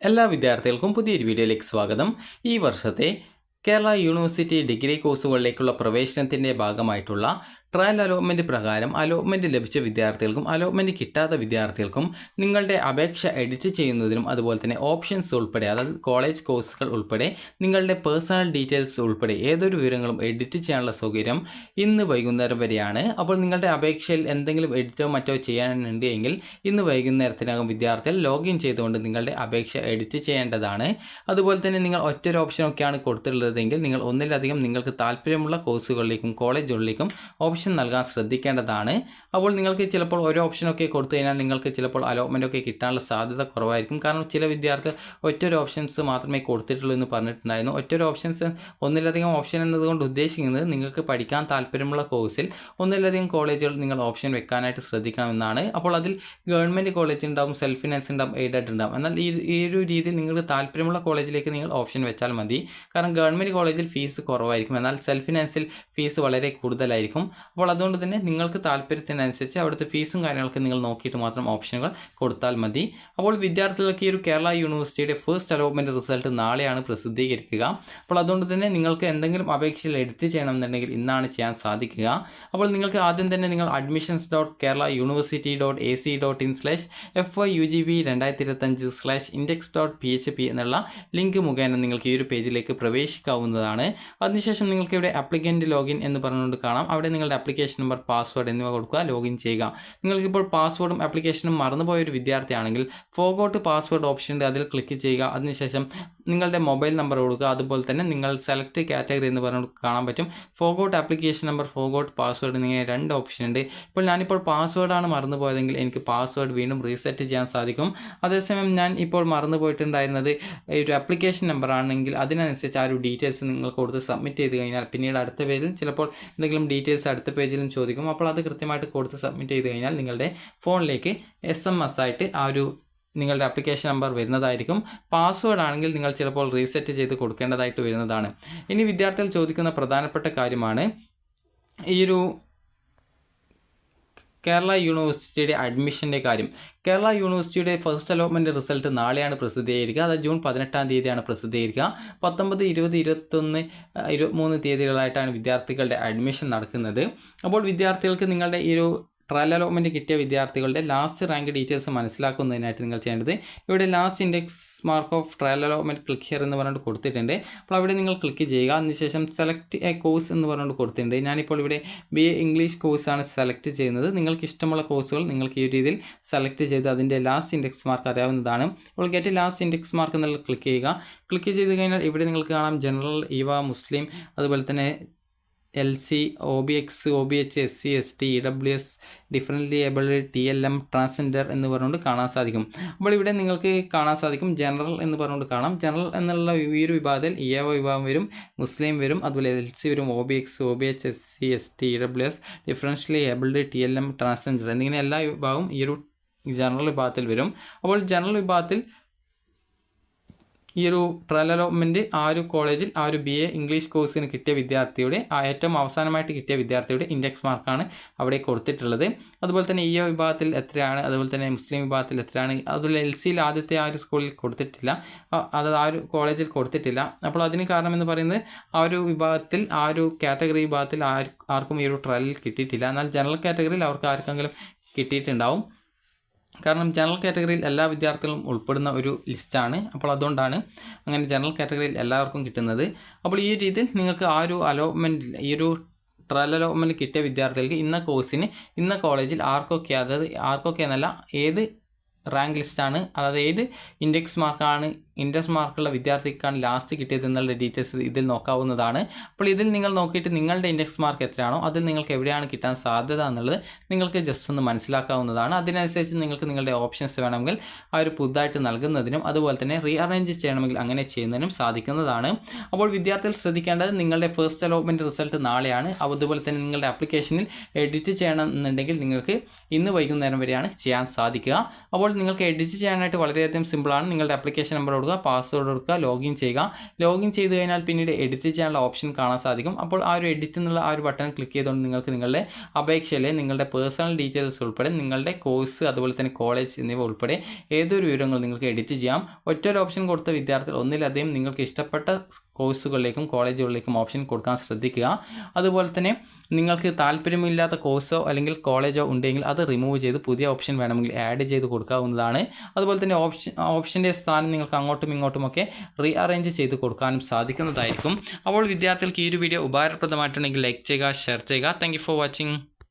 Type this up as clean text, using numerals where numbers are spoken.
എല്ലാ വിദ്യാർത്ഥികൾക്കും പുതിയൊരു വീഡിയോയിലേക്ക് സ്വാഗതം. ഈ വർഷത്തെ കേരള യൂണിവേഴ്സിറ്റി ഡിഗ്രി കോഴ്സുകളിലേക്കുള്ള പ്രവേശനത്തിൻ്റെ ഭാഗമായിട്ടുള്ള ട്രയൽ അലോട്ട്മെൻറ്റ് പ്രകാരം അലോട്ട്മെൻറ്റ് ലഭിച്ച വിദ്യാർത്ഥികൾക്കും അലോട്ട്മെൻറ്റ് കിട്ടാത്ത വിദ്യാർത്ഥികൾക്കും നിങ്ങളുടെ അപേക്ഷ എഡിറ്റ് ചെയ്യുന്നതിനും അതുപോലെ തന്നെ ഓപ്ഷൻസ് ഉൾപ്പെടെ, അതായത് കോളേജ് കോഴ്സുകൾ ഉൾപ്പെടെ നിങ്ങളുടെ പേഴ്സണൽ ഡീറ്റെയിൽസ് ഉൾപ്പെടെ ഏതൊരു വിവരങ്ങളും എഡിറ്റ് ചെയ്യാനുള്ള സൗകര്യം ഇന്ന് വൈകുന്നേരം വരെയാണ്. അപ്പോൾ നിങ്ങളുടെ അപേക്ഷയിൽ എന്തെങ്കിലും എഡിറ്റോ മറ്റോ ചെയ്യാനുണ്ട് എങ്കിൽ ഇന്ന് വൈകുന്നേരത്തിനകം വിദ്യാർത്ഥികൾ ലോഗിൻ ചെയ്തുകൊണ്ട് നിങ്ങളുടെ അപേക്ഷ എഡിറ്റ് ചെയ്യേണ്ടതാണ്. അതുപോലെ തന്നെ നിങ്ങൾ ഒറ്റൊരു ഓപ്ഷനൊക്കെയാണ് കൊടുത്തിട്ടുള്ളതെങ്കിൽ നിങ്ങൾ ഒന്നിലധികം നിങ്ങൾക്ക് താല്പര്യമുള്ള കോഴ്സുകളിലേക്കും കോളേജുകളിലേക്കും ഓപ്ഷൻ നൽകാൻ ശ്രദ്ധിക്കേണ്ടതാണ്. അപ്പോൾ നിങ്ങൾക്ക് ചിലപ്പോൾ ഒരു ഓപ്ഷനൊക്കെ കൊടുത്തു കഴിഞ്ഞാൽ നിങ്ങൾക്ക് ചിലപ്പോൾ അലോട്ട്മെൻ്റ് ഒക്കെ കിട്ടാനുള്ള സാധ്യത കുറവായിരിക്കും. കാരണം ചില വിദ്യാർത്ഥികൾ ഒറ്റൊരു ഓപ്ഷൻസ് മാത്രമേ കൊടുത്തിട്ടുള്ളൂ എന്ന് പറഞ്ഞിട്ടുണ്ടായിരുന്നു. ഒറ്റൊരു ഓപ്ഷൻസ്, ഒന്നിലധികം ഓപ്ഷൻ എന്നതുകൊണ്ട് ഉദ്ദേശിക്കുന്നത് നിങ്ങൾക്ക് പഠിക്കാൻ താല്പര്യമുള്ള കോഴ്സിൽ ഒന്നിലധികം കോളേജുകൾ നിങ്ങൾ ഓപ്ഷൻ വെക്കാനായിട്ട് ശ്രദ്ധിക്കണമെന്നാണ്. അപ്പോൾ അതിൽ ഗവൺമെൻറ് കോളേജ് ഉണ്ടാവും, സെൽഫ് ഫിനാൻസ് ഉണ്ടാവും, എയ്ഡഡ് ഉണ്ടാവും. എന്നാൽ ഈ ഒരു രീതിയിൽ നിങ്ങൾക്ക് താല്പര്യമുള്ള കോളേജിലേക്ക് നിങ്ങൾ ഓപ്ഷൻ വെച്ചാൽ മതി. കാരണം ഗവൺമെൻറ് കോളേജിൽ ഫീസ് കുറവായിരിക്കും, എന്നാൽ സെൽഫ് ഫിനാൻസിൽ ഫീസ് വളരെ കൂടുതലായിരിക്കും. അപ്പോൾ അതുകൊണ്ട് തന്നെ നിങ്ങൾക്ക് താല്പര്യത്തിനനുസരിച്ച് അവിടുത്തെ ഫീസും കാര്യങ്ങളൊക്കെ നിങ്ങൾ നോക്കിയിട്ട് മാത്രം ഓപ്ഷനുകൾ കൊടുത്താൽ മതി. അപ്പോൾ വിദ്യാർത്ഥികൾക്ക് ഈ ഒരു കേരള യൂണിവേഴ്സിറ്റിയുടെ ഫസ്റ്റ് അലോട്ട്മെൻറ്റ് റിസൾട്ട് നാളെയാണ് പ്രസിദ്ധീകരിക്കുക. അപ്പോൾ അതുകൊണ്ട് തന്നെ നിങ്ങൾക്ക് എന്തെങ്കിലും അപേക്ഷയിൽ എഡിറ്റ് ചെയ്യണമെന്നുണ്ടെങ്കിൽ ഇന്നാണ് ചെയ്യാൻ സാധിക്കുക. അപ്പോൾ നിങ്ങൾക്ക് ആദ്യം തന്നെ നിങ്ങൾ admissions.keralauniversity.ac.in/FYUGB2025/index.php എന്നുള്ള ലിങ്ക് മുഖേന നിങ്ങൾക്ക് ഈ ഒരു പേജിലേക്ക് പ്രവേശിക്കാവുന്നതാണ്. അതിനുശേഷം നിങ്ങൾക്ക് ഇവിടെ അപ്ലിക്കൻ്റ് ലോഗിൻ എന്ന് പറഞ്ഞുകൊണ്ട് കാണാം. അവിടെ നിങ്ങളുടെ ആപ്ലിക്കേഷൻ നമ്പർ, പാസ്വേഡ് എന്നിവ കൊടുക്കുക, ലോഗിൻ ചെയ്യുക. നിങ്ങൾക്കിപ്പോൾ പാസ്വേഡും ആപ്ലിക്കേഷനും മറന്നുപോയൊരു വിദ്യാർത്ഥിയാണെങ്കിൽ ഫോർഗോട്ട് പാസ്വേഡ് ഓപ്ഷൻ ഉണ്ട്, അതിൽ ക്ലിക്ക് ചെയ്യുക. അതിനുശേഷം നിങ്ങളുടെ മൊബൈൽ നമ്പർ കൊടുക്കുക. അതുപോലെ തന്നെ നിങ്ങൾ സെലക്ട് കാറ്റഗറി എന്ന് പറഞ്ഞുകൊണ്ട് കാണാൻ പറ്റും. Forgot application number, forgot password എന്നിങ്ങനെ രണ്ട് ഓപ്ഷൻ ഉണ്ട്. ഇപ്പോൾ ഞാനിപ്പോൾ പാസ്വേഡാണ് മറന്നുപോയതെങ്കിൽ എനിക്ക് പാസ്വേഡ് വീണ്ടും റീസെറ്റ് ചെയ്യാൻ സാധിക്കും. അതേസമയം ഞാൻ ഇപ്പോൾ മറന്നുപോയിട്ടുണ്ടായിരുന്നത് ഒരു ആപ്ലിക്കേഷൻ നമ്പർ ആണെങ്കിൽ അതിനനുസരിച്ച് ആ ഒരു ഡീറ്റെയിൽസ് നിങ്ങൾ കൊടുത്ത് സബ്മിറ്റ് ചെയ്ത് കഴിഞ്ഞാൽ പിന്നീട് അടുത്ത പേജിൽ ചിലപ്പോൾ എന്തെങ്കിലും ഡീറ്റെയിൽസ് അടുത്ത പേജിലും ചോദിക്കും. അപ്പോൾ അത് കൃത്യമായിട്ട് കൊടുത്ത് സബ്മിറ്റ് ചെയ്ത് കഴിഞ്ഞാൽ നിങ്ങളുടെ ഫോണിലേക്ക് SMS ആയിട്ട് ആ ഒരു നിങ്ങളുടെ ആപ്ലിക്കേഷൻ നമ്പർ വരുന്നതായിരിക്കും. പാസ്വേഡ് ആണെങ്കിൽ നിങ്ങൾ ചിലപ്പോൾ റീസെറ്റ് ചെയ്ത് കൊടുക്കേണ്ടതായിട്ട് വരുന്നതാണ്. ഇനി വിദ്യാർത്ഥികൾ ചോദിക്കുന്ന പ്രധാനപ്പെട്ട കാര്യമാണ് ഈ ഒരു കേരള യൂണിവേഴ്സിറ്റിയുടെ അഡ്മിഷൻ്റെ കാര്യം. കേരള യൂണിവേഴ്സിറ്റിയുടെ ഫസ്റ്റ് അലോട്ട്മെൻറ്റ് റിസൾട്ട് നാളെയാണ് പ്രസിദ്ധീകരിക്കുക. അത് ജൂൺ 18-ാം തീയതിയാണ് പ്രസിദ്ധീകരിക്കുക. 19, 20, 21, 23 തീയതികളായിട്ടാണ് വിദ്യാർത്ഥികളുടെ അഡ്മിഷൻ നടക്കുന്നത്. അപ്പോൾ വിദ്യാർത്ഥികൾക്ക് നിങ്ങളുടെ ഈ ഒരു ട്രയൽ അലോട്ട്മെൻറ്റ് കിട്ടിയ വിദ്യാർത്ഥികളുടെ ലാസ്റ്റ് റാങ്ക് ഡീറ്റെയിൽസ് മനസ്സിലാക്കുന്നതിനായിട്ട് നിങ്ങൾ ചെയ്യേണ്ടത് ഇവിടെ last index mark of trial allotment click here എന്ന് പറഞ്ഞിട്ട് കൊടുത്തിട്ടുണ്ട്. അപ്പോൾ അവിടെ നിങ്ങൾ ക്ലിക്ക് ചെയ്യുക. അതിനുശേഷം സെലക്ട് എ കോഴ്സ് എന്ന് പറഞ്ഞുകൊണ്ട് കൊടുത്തിട്ടുണ്ട്. ഞാനിപ്പോൾ ഇവിടെ BA ഇംഗ്ലീഷ് കോഴ്സാണ് സെലക്ട് ചെയ്യുന്നത്. നിങ്ങൾക്ക് ഇഷ്ടമുള്ള കോഴ്സുകൾ നിങ്ങൾക്ക് ഈ രീതിയിൽ സെലക്ട് ചെയ്ത് അതിൻ്റെ ലാസ്റ്റ് ഇൻഡെക്സ് മാർക്ക് അറിയാവുന്നതാണ്. അപ്പോൾ ഗെറ്റ് ലാസ്റ്റ് ഇൻഡെക്സ് മാർക്ക് എന്നുള്ള ക്ലിക്ക് ചെയ്യുക. ക്ലിക്ക് ചെയ്ത് കഴിഞ്ഞാൽ ഇവിടെ നിങ്ങൾക്ക് കാണാം ജനറൽ, EVA, മുസ്ലിം, അതുപോലെ തന്നെ LC, OBX, OBH, SC, ST, EWS, differently abled, TLM, transgender എന്ന് പറഞ്ഞുകൊണ്ട് കാണാൻ സാധിക്കും. അപ്പോൾ ഇവിടെ നിങ്ങൾക്ക് കാണാൻ സാധിക്കും ജനറൽ എന്ന് പറഞ്ഞുകൊണ്ട് കാണാം. ജനറൽ എന്നുള്ള ഈ ഒരു വിഭാഗത്തിൽ EVA വിഭാഗം വരും, മുസ്ലിം വരും, അതുപോലെ LC വരും, OBX, OBH, SC, ST, EWS, differently abled, TLM, transgender എന്നിങ്ങനെ എല്ലാ വിഭാഗവും ഈ ഒരു ജനറൽ വിഭാഗത്തിൽ വരും. അപ്പോൾ ജനറൽ വിഭാഗത്തിൽ ഈ ഒരു ട്രയൽ അലോട്ട്മെൻറ്റ് ആ ഒരു കോളേജിൽ ആ ഒരു BA ഇംഗ്ലീഷ് കോഴ്സിന് കിട്ടിയ വിദ്യാർത്ഥിയുടെ ഏറ്റവും അവസാനമായിട്ട് കിട്ടിയ വിദ്യാർത്ഥിയുടെ ഇൻഡെക്സ് മാർക്കാണ് അവിടെ കൊടുത്തിട്ടുള്ളത്. അതുപോലെ തന്നെ EVA വിഭാഗത്തിൽ എത്രയാണ്, അതുപോലെ തന്നെ മുസ്ലിം വിഭാഗത്തിൽ എത്രയാണ്, അതുപോലെ LCയിൽ ആദ്യത്തെ ആ ഒരു സ്കൂളിൽ കൊടുത്തിട്ടില്ല, അത് ആ ഒരു കോളേജിൽ കൊടുത്തിട്ടില്ല. അപ്പോൾ അതിന് കാരണം എന്ന് പറയുന്നത് ആ ഒരു വിഭാഗത്തിൽ, ആ ഒരു കാറ്റഗറി വിഭാഗത്തിൽ ആർക്കും ഈ ഒരു ട്രയലിൽ കിട്ടിയിട്ടില്ല. എന്നാൽ ജനറൽ കാറ്റഗറിയിൽ അവർക്ക് ആർക്കെങ്കിലും കിട്ടിയിട്ടുണ്ടാവും. കാരണം ജനറൽ കാറ്റഗറിയിൽ എല്ലാ വിദ്യാർത്ഥികളും ഉൾപ്പെടുന്ന ഒരു ലിസ്റ്റാണ്. അപ്പോൾ അതുകൊണ്ടാണ് അങ്ങനെ ജനറൽ കാറ്റഗറിയിൽ എല്ലാവർക്കും കിട്ടുന്നത്. അപ്പോൾ ഈ രീതിയിൽ നിങ്ങൾക്ക് ആ ഒരു അലോട്ട്മെൻറ്റിൽ ഈ ഒരു ട്രയൽ അലോട്ട്മെൻറ്റ് കിട്ടിയ വിദ്യാർത്ഥികൾക്ക് ഇന്ന കോഴ്സിന് ഇന്ന കോളേജിൽ ആർക്കൊക്കെ, അതായത് ആർക്കൊക്കെ എന്നല്ല ഏത് റാങ്ക് ലിസ്റ്റാണ്, അതായത് ഏത് ഇൻഡെക്സ് മാർക്കുള്ള വിദ്യാർത്ഥിക്കാണ് ലാസ്റ്റ് കിട്ടിയത് എന്നുള്ള ഡീറ്റെയിൽസ് ഇതിൽ നോക്കാവുന്നതാണ്. അപ്പോൾ ഇതിൽ നിങ്ങൾ നോക്കിയിട്ട് നിങ്ങളുടെ ഇൻഡെക്സ് മാർക്ക് എത്രയാണോ അതിൽ നിങ്ങൾക്ക് എവിടെയാണ് കിട്ടാൻ സാധ്യത എന്നുള്ളത് നിങ്ങൾക്ക് ജസ്റ്റ് ഒന്ന് മനസ്സിലാക്കാവുന്നതാണ്. അതിനനുസരിച്ച് നിങ്ങൾക്ക് നിങ്ങളുടെ ഓപ്ഷൻസ് വേണമെങ്കിൽ ആ ഒരു പുതുതായിട്ട് നൽകുന്നതിനും അതുപോലെ തന്നെ റീഅറേഞ്ച് ചെയ്യണമെങ്കിൽ അങ്ങനെ ചെയ്യുന്നതിനും സാധിക്കുന്നതാണ്. അപ്പോൾ വിദ്യാർത്ഥികൾ ശ്രദ്ധിക്കേണ്ടത് നിങ്ങളുടെ ഫസ്റ്റ് അലോട്ട്മെൻറ്റ് റിസൾട്ട് നാളെയാണ്. അതുപോലെ തന്നെ നിങ്ങളുടെ ആപ്ലിക്കേഷനിൽ എഡിറ്റ് ചെയ്യണമെന്നുണ്ടെങ്കിൽ നിങ്ങൾക്ക് ഇന്ന് വൈകുന്നേരം വരെയാണ് ചെയ്യാൻ സാധിക്കുക. അപ്പോൾ നിങ്ങൾക്ക് എഡിറ്റ് ചെയ്യാനായിട്ട് വളരെയധികം സിമ്പിളാണ്. നിങ്ങളുടെ ആപ്ലിക്കേഷൻ നമ്പർ കൊടുക്കുക, പാസ്വേഡ് കൊടുക്കുക, ലോഗിൻ ചെയ്യുക. ലോഗിൻ ചെയ്ത് കഴിഞ്ഞാൽ പിന്നീട് എഡിറ്റ് ചെയ്യാനുള്ള ഓപ്ഷൻ കാണാൻ സാധിക്കും. അപ്പോൾ ആ ഒരു എഡിറ്റ് എന്നുള്ള ആ ഒരു ബട്ടൺ ക്ലിക്ക് ചെയ്തുകൊണ്ട് നിങ്ങൾക്ക് നിങ്ങളുടെ അപേക്ഷയിലെ നിങ്ങളുടെ പേഴ്സണൽ ഡീറ്റെയിൽസ് ഉൾപ്പെടെ നിങ്ങളുടെ കോഴ്സ് അതുപോലെ തന്നെ കോളേജ് എന്നിവ ഉൾപ്പെടെ ഏതൊരു വിവരങ്ങൾ നിങ്ങൾക്ക് എഡിറ്റ് ചെയ്യാം. ഒറ്റൊരു ഓപ്ഷൻ കൊടുത്ത വിദ്യാർത്ഥികൾ ഒന്നിലധികം നിങ്ങൾക്ക് ഇഷ്ടപ്പെട്ട കോഴ്സുകളിലേക്കും കോളേജുകളിലേക്കും ഓപ്ഷൻ കൊടുക്കാൻ ശ്രദ്ധിക്കുക. അതുപോലെ തന്നെ നിങ്ങൾക്ക് താല്പര്യമില്ലാത്ത കോഴ്സോ അല്ലെങ്കിൽ കോളേജോ ഉണ്ടെങ്കിൽ അത് റിമൂവ് ചെയ്ത് പുതിയ ഓപ്ഷൻ വേണമെങ്കിൽ ആഡ് ചെയ്ത് കൊടുക്കാവുന്നതാണ്. അതുപോലെ തന്നെ ഓപ്ഷൻ്റെ സ്ഥാനം നിങ്ങൾക്ക് അങ്ങോട്ടും ഇങ്ങോട്ടുമൊക്കെ റീഅറേഞ്ച് ചെയ്ത് കൊടുക്കാനും സാധിക്കുന്നതായിരിക്കും. അപ്പോൾ വിദ്യാർത്ഥികൾക്ക് ഈ ഒരു വീഡിയോ ഉപകാരപ്രദമായിട്ടുണ്ടെങ്കിൽ ലൈക്ക് ചെയ്യുക, ഷെയർ ചെയ്യുക. Thank you for watching.